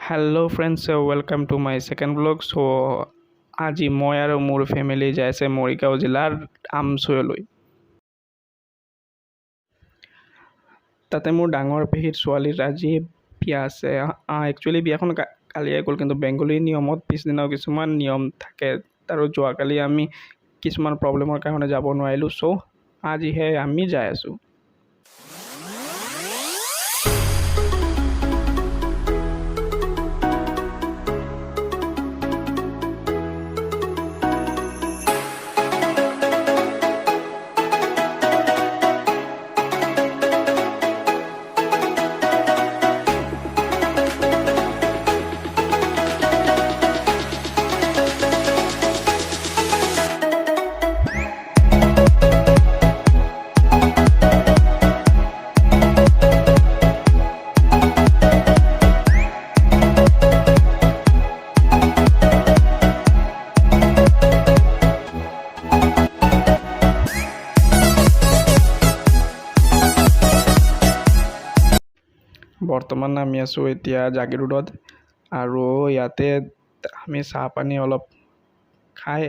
Hello' friends welcome to my second blog. চ' আজি মই আৰু মোৰ ফেমিলি যাই আছে মৰিগাঁও জিলাৰ আমচৈলৈ। তাতে মোৰ ডাঙৰ পেহীৰ ছোৱালীৰ আজি বিয়া আছে। একচুৱেলি বিয়াখন কালিয়ে গ'ল, কিন্তু বেংগলী নিয়মত পিছদিনাও কিছুমান নিয়ম থাকে আৰু যোৱাকালি আমি কিছুমান প্ৰব্লেমৰ কাৰণে যাব নোৱাৰিলোঁ। চ' আজিহে আমি যাই আছোঁ। বৰ্তমান আমি আছোঁ এতিয়া জাগিৰোডত, আৰু ইয়াতে আমি চাহ পানী অলপ খাই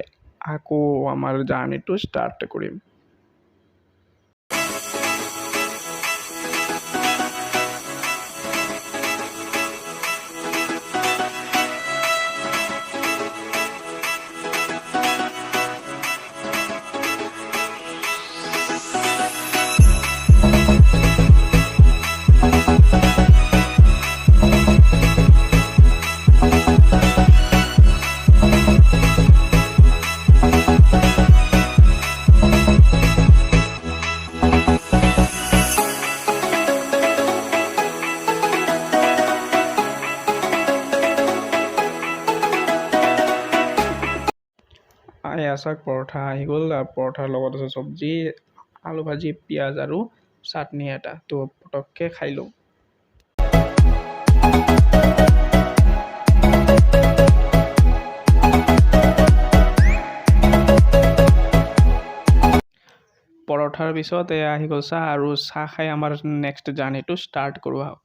আকৌ আমাৰ জাৰ্ণিটো ষ্টাৰ্ট কৰিম। এয়া চাওক, পৰঠা আহি গ'ল। পৰঠাৰ লগত আছে চব্জি, আলু ভাজি, পিঁয়াজ আৰু চাটনি এটা। তো পটককৈ খাই লওঁ। পৰঠাৰ পিছত এয়া আহি গ'ল চাহ, আৰু চাহ খাই আমাৰ নেক্সট জাৰ্ণিটো ষ্টাৰ্ট কৰোঁ আহক।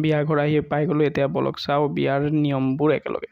বিয়া ঘৰ আহি পাই গ'লোঁ। এতিয়া বলক চাওঁ বিয়াৰ নিয়মবোৰ একেলগে।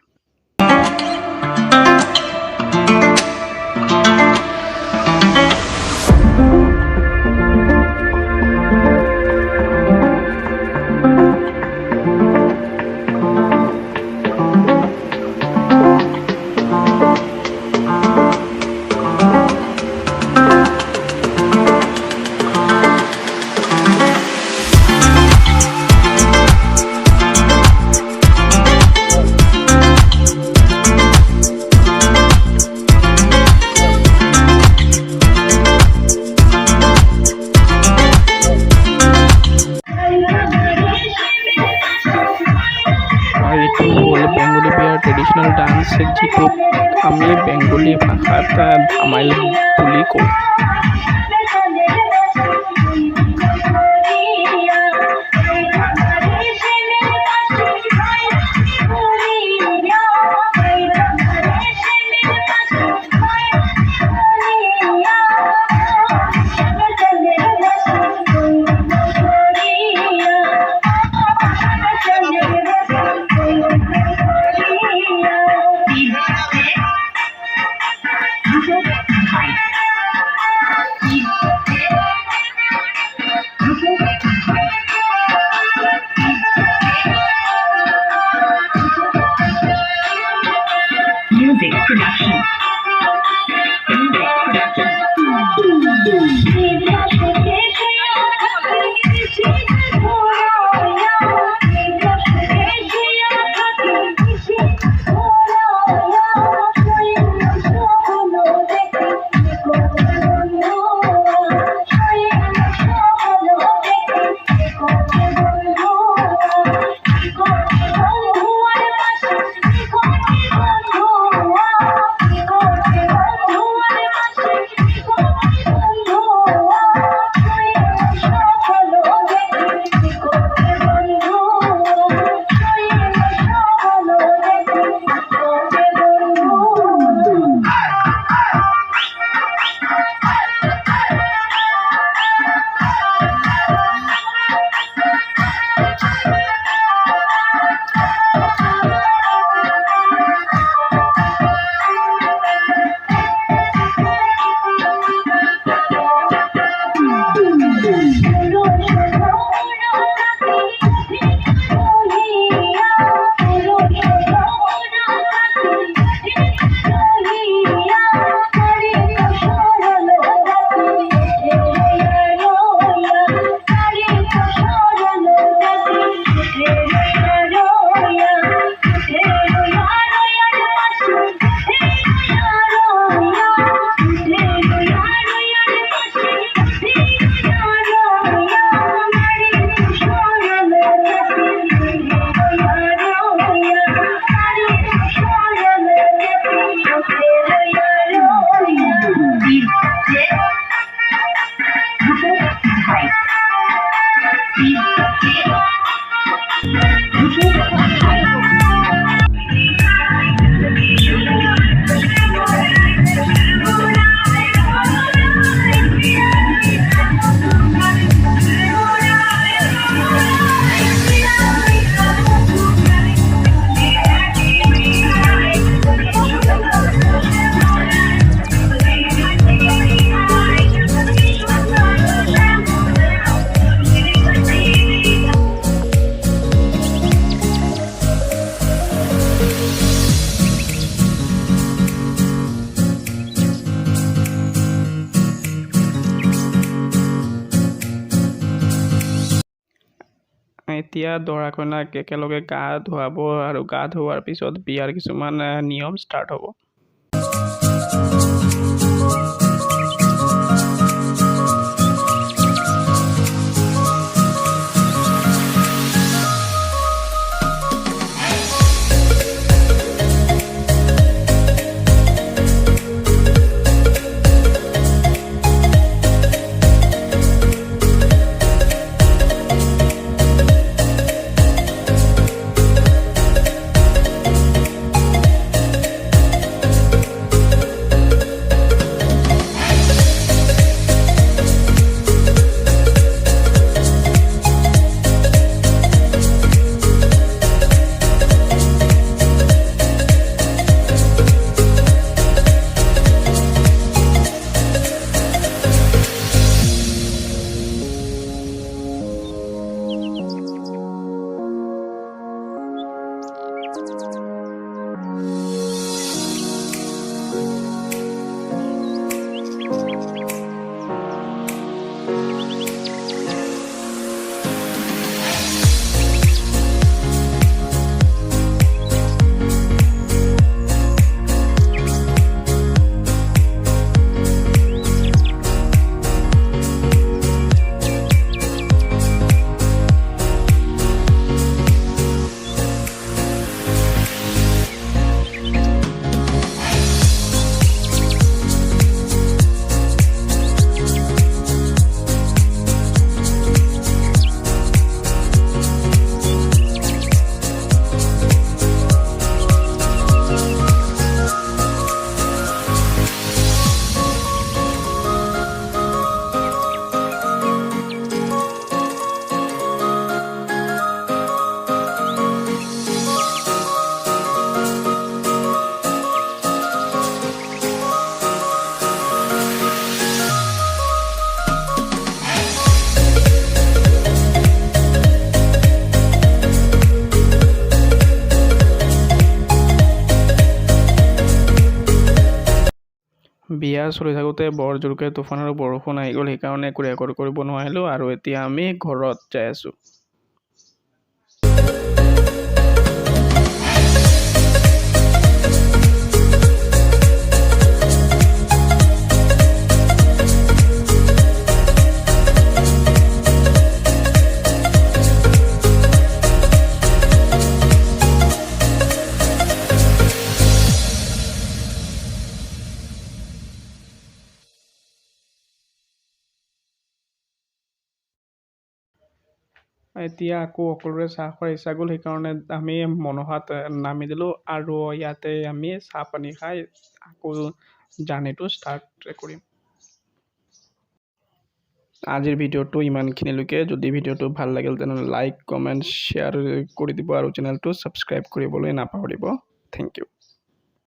এইটো হ'ল বেংগলী বিয়াৰ ট্ৰেডিশ্যনেল ডান্স, যিটো আমি বেংগলী ভাষাত ধামাইল বুলি কওঁ। Music production. এতিয়া দৰা কইনাক একেলগে গা ধুৱাব আৰু গা ধুওৱাৰ পিছত বিয়াৰ কিছুমান নিয়ম ষ্টাৰ্ট হ'ব। বিয়া চলি থাকোঁতে বৰ জোৰকৈ তুফান আৰু বৰষুণ আহি গ'ল, সেইকাৰণে একো ৰেকৰ্ড কৰিব নোৱাৰিলোঁ আৰু এতিয়া আমি ঘৰত যাই আছোঁ। এতিয়া আকৌ সকলোৰে চাহ খোৱাৰ ইচ্ছা গ'ল, সেইকাৰণে আমি মনোহাত নামি দিলোঁ আৰু ইয়াতে আমি চাহ পানী খাই আকৌ জাৰ্ণিটো ষ্টাৰ্ট কৰিম। আজিৰ ভিডিঅ'টো ইমানখিনিলৈকে। যদি ভিডিঅ'টো ভাল লাগিল তেনেহ'লে লাইক, কমেণ্ট, শ্বেয়াৰ কৰি দিব আৰু চেনেলটো ছাবস্ক্ৰাইব কৰিবলৈ নাপাহৰিব। Thank you.